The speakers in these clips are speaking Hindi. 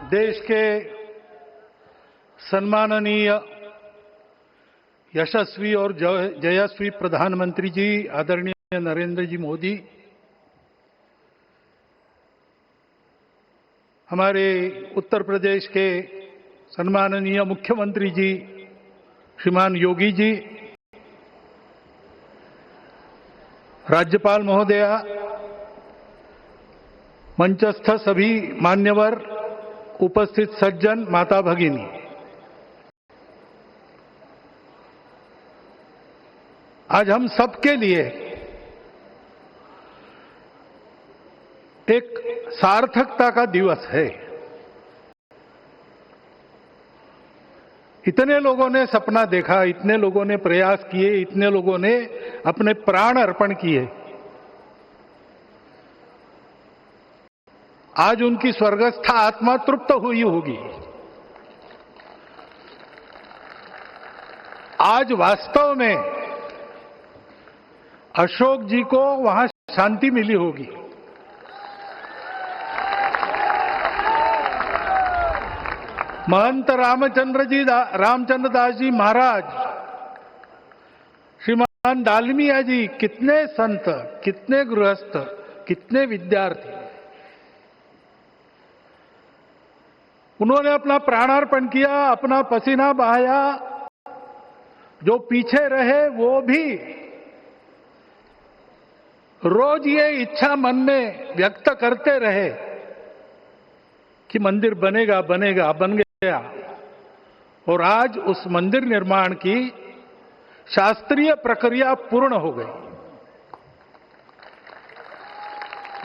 देश के सम्माननीय यशस्वी और जयस्वी प्रधानमंत्री जी आदरणीय नरेंद्र जी मोदी, हमारे उत्तर प्रदेश के सम्माननीय मुख्यमंत्री जी श्रीमान योगी जी, राज्यपाल महोदया, मंचस्थ सभी मान्यवर, उपस्थित सज्जन, माता भगिनी, आज हम सबके लिए एक सार्थकता का दिवस है। इतने लोगों ने सपना देखा, इतने लोगों ने प्रयास किए, इतने लोगों ने अपने प्राण अर्पण किए। आज उनकी स्वर्गस्थ आत्मा तृप्त हुई होगी। आज वास्तव में अशोक जी को वहां शांति मिली होगी। महंत रामचंद्र दास जी महाराज, श्रीमान डालमिया जी, कितने संत, कितने गृहस्थ, कितने विद्यार्थी, उन्होंने अपना प्राणार्पण किया, अपना पसीना बहाया। जो पीछे रहे वो भी रोज ये इच्छा मन में व्यक्त करते रहे कि मंदिर बनेगा बनेगा, बन गया। और आज उस मंदिर निर्माण की शास्त्रीय प्रक्रिया पूर्ण हो गई,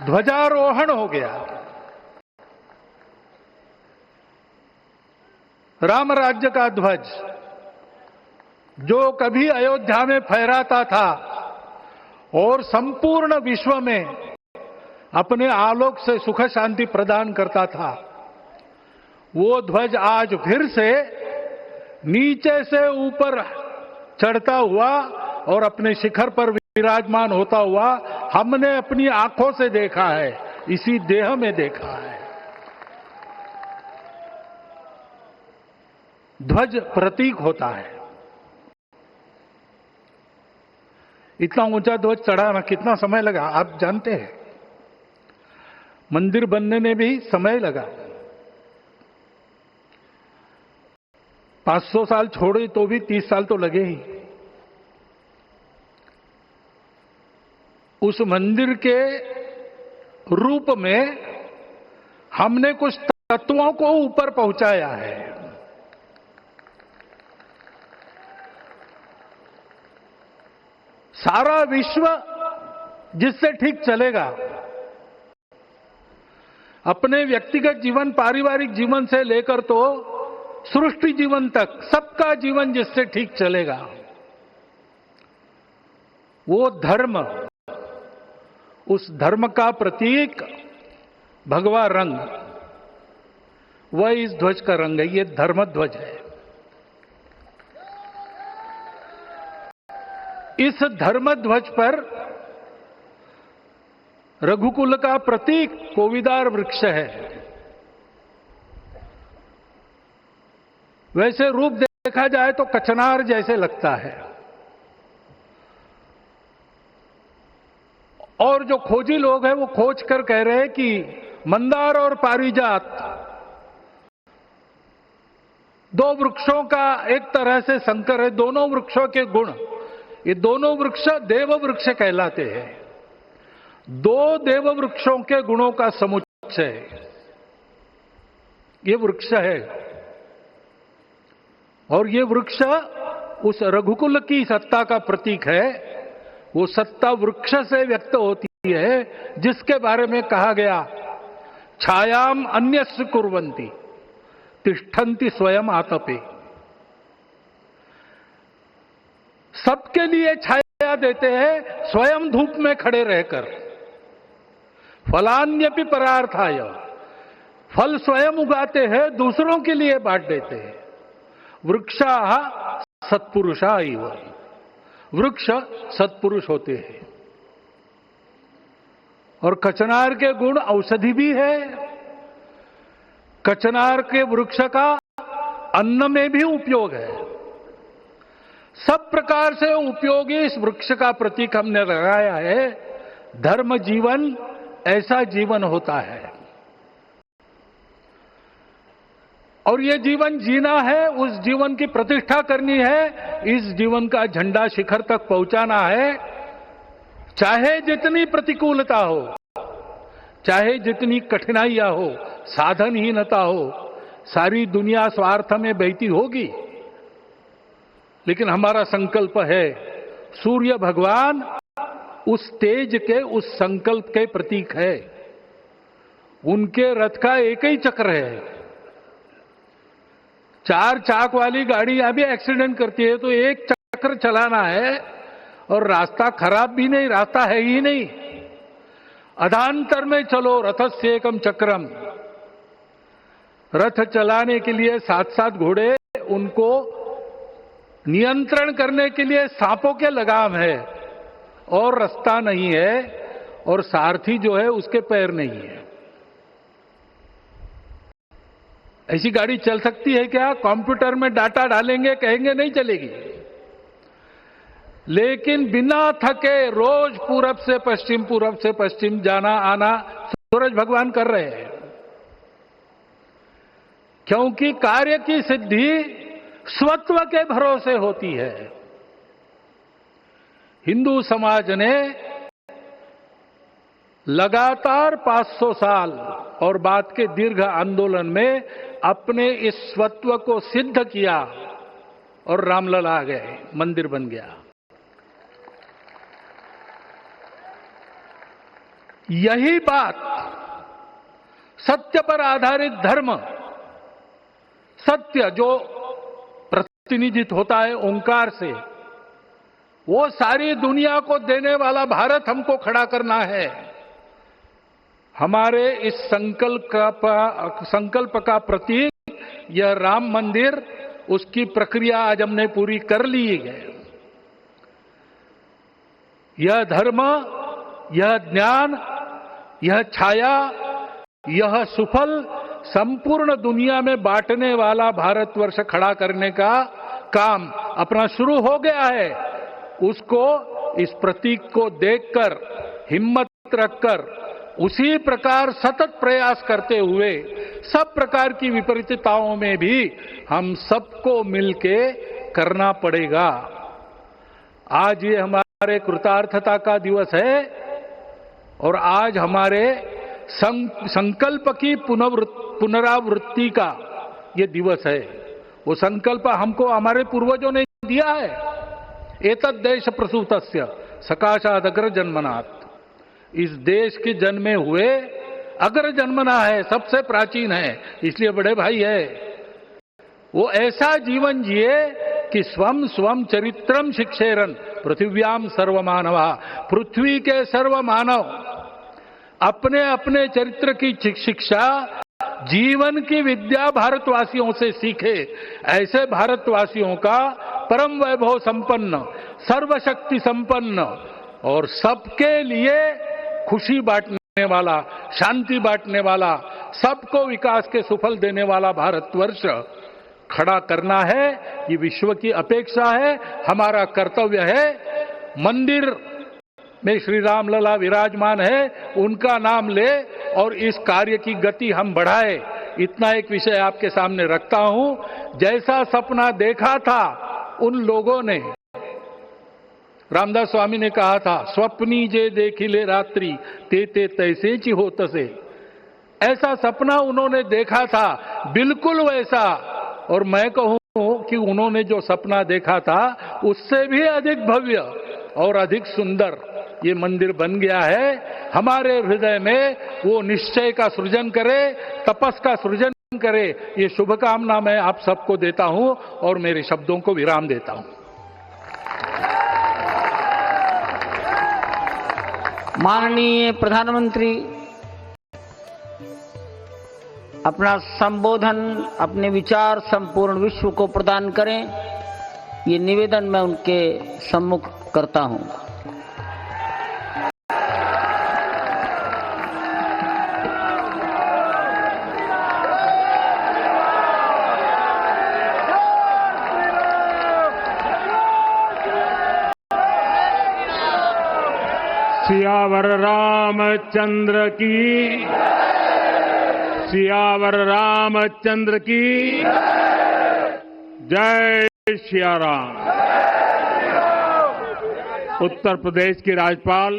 ध्वजारोहण हो गया, राम राज्य का ध्वज जो कभी अयोध्या में फहराता था और संपूर्ण विश्व में अपने आलोक से सुख शांति प्रदान करता था, वो ध्वज आज फिर से नीचे से ऊपर चढ़ता हुआ और अपने शिखर पर विराजमान होता हुआ हमने अपनी आंखों से देखा है, इसी देह में देखा है। ध्वज प्रतीक होता है। इतना ऊंचा ध्वज चढ़ाना कितना समय लगा आप जानते हैं। मंदिर बनने में भी समय लगा, 500 साल छोड़े तो भी 30 साल तो लगे ही। उस मंदिर के रूप में हमने कुछ तत्वों को ऊपर पहुंचाया है। सारा विश्व जिससे ठीक चलेगा, अपने व्यक्तिगत जीवन, पारिवारिक जीवन से लेकर तो सृष्टि जीवन तक सबका जीवन जिससे ठीक चलेगा, वो धर्म, उस धर्म का प्रतीक भगवा रंग, वह इस ध्वज का रंग है। ये धर्म ध्वज है। इस धर्म ध्वज पर रघुकुल का प्रतीक कोविदार वृक्ष है। वैसे रूप देखा जाए तो कचनार जैसे लगता है। और जो खोजी लोग हैं वो खोज कर कह रहे हैं कि मंदार और पारिजात दो वृक्षों का एक तरह से संकर है। दोनों वृक्षों के गुण, ये दोनों वृक्ष देव वृक्ष कहलाते हैं। दो देव वृक्षों के गुणों का समुच्चय ये वृक्ष है। और ये वृक्ष उस रघुकुल की सत्ता का प्रतीक है। वो सत्ता वृक्ष से व्यक्त होती है, जिसके बारे में कहा गया, छायाम अन्यस्य कुर्वन्ति तिष्ठन्ति स्वयं आतपे। सबके लिए छाया देते हैं, स्वयं धूप में खड़े रहकर। फलान्यपि परार्थाय, फल स्वयं उगाते हैं, दूसरों के लिए बांट देते हैं। वृक्षा सत्पुरुषा इव, वृक्ष सत्पुरुष होते हैं। और कचनार के गुण औषधि भी है, कचनार के वृक्ष का अन्न में भी उपयोग है। सब प्रकार से उपयोगी इस वृक्ष का प्रतीक हमने लगाया है। धर्म जीवन ऐसा जीवन होता है और ये जीवन जीना है, उस जीवन की प्रतिष्ठा करनी है, इस जीवन का झंडा शिखर तक पहुंचाना है। चाहे जितनी प्रतिकूलता हो, चाहे जितनी कठिनाइयां हो, साधनहीनता हो, सारी दुनिया स्वार्थ में बहती होगी, लेकिन हमारा संकल्प है। सूर्य भगवान उस तेज के, उस संकल्प के प्रतीक है। उनके रथ का एक ही चक्र है। 4 चाक वाली गाड़ियां भी एक्सीडेंट करती है तो एक चक्र चलाना है, और रास्ता खराब भी नहीं, रास्ता है ही नहीं। अधांतर में चलो रथस्य एकम चक्रम। रथ चलाने के लिए 7-7 घोड़े, उनको नियंत्रण करने के लिए सांपों के लगाम है, और रास्ता नहीं है, और सारथी जो है उसके पैर नहीं है। ऐसी गाड़ी चल सकती है क्या? कंप्यूटर में डाटा डालेंगे, कहेंगे नहीं चलेगी। लेकिन बिना थके रोज पूरब से पश्चिम जाना आना सूरज भगवान कर रहे हैं, क्योंकि कार्य की सिद्धि स्वत्व के भरोसे होती है। हिंदू समाज ने लगातार 500 साल और बाद के दीर्घ आंदोलन में अपने इस स्वत्व को सिद्ध किया, और रामलला आ गए, मंदिर बन गया। यही बात सत्य पर आधारित धर्म, सत्य जो प्रतिनिधित होता है ओंकार से, वो सारी दुनिया को देने वाला भारत हमको खड़ा करना है। हमारे इस संकल्प का प्रतीक यह राम मंदिर, उसकी प्रक्रिया आज हमने पूरी कर ली है। यह धर्म, यह ज्ञान, यह छाया, यह सुफल संपूर्ण दुनिया में बांटने वाला भारतवर्ष खड़ा करने का काम अपना शुरू हो गया है। उसको, इस प्रतीक को देखकर, हिम्मत रखकर, उसी प्रकार सतत प्रयास करते हुए सब प्रकार की विपरीतताओं में भी हम सबको मिलके करना पड़ेगा। आज ये हमारे कृतार्थता का दिवस है, और आज हमारे संकल्प की पुनरावृत्ति का ये दिवस है। वो संकल्प हमको हमारे पूर्वजों ने दिया है। एतद् देश प्रसूतस्य सकाशाद अग्र जन्मनात्। इस देश के जन्मे हुए अग्र जन्मना है, सबसे प्राचीन है, इसलिए बड़े भाई है। वो ऐसा जीवन जिए कि स्वम स्वम चरित्रम शिक्षेरन पृथिव्याम सर्व मानवा। पृथ्वी के सर्व मानव अपने अपने चरित्र की शिक्षा, जीवन की विद्या भारतवासियों से सीखे। ऐसे भारतवासियों का परम वैभव संपन्न, सर्वशक्ति संपन्न और सबके लिए खुशी बांटने वाला, शांति बांटने वाला, सबको विकास के सुफल देने वाला भारतवर्ष खड़ा करना है। ये विश्व की अपेक्षा है, हमारा कर्तव्य है। मंदिर में श्री रामलला विराजमान है, उनका नाम ले और इस कार्य की गति हम बढ़ाए। इतना एक विषय आपके सामने रखता हूं। जैसा सपना देखा था उन लोगों ने, रामदास स्वामी ने कहा था, स्वप्नी जे देखिले रात्रि ते ते तैसे ची हो तसे। ऐसा सपना उन्होंने देखा था, बिल्कुल वैसा। और मैं कहूं कि उन्होंने जो सपना देखा था उससे भी अधिक भव्य और अधिक सुंदर ये मंदिर बन गया है। हमारे हृदय में वो निश्चय का सृजन करे, तपस का सृजन करे। ये शुभकामना मैं आप सबको देता हूं और मेरे शब्दों को विराम देता हूं। माननीय प्रधानमंत्री अपना संबोधन, अपने विचार संपूर्ण विश्व को प्रदान करें, ये निवेदन मैं उनके सम्मुख करता हूं। सियावर रामचंद्र की, सियावर रामचंद्र की जय श्री राम। उत्तर प्रदेश की राज्यपाल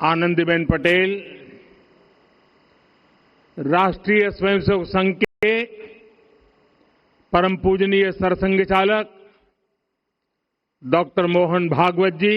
आनंदीबेन पटेल, राष्ट्रीय स्वयंसेवक संघ के परम पूजनीय सरसंघ चालक डॉक्टर मोहन भागवत जी,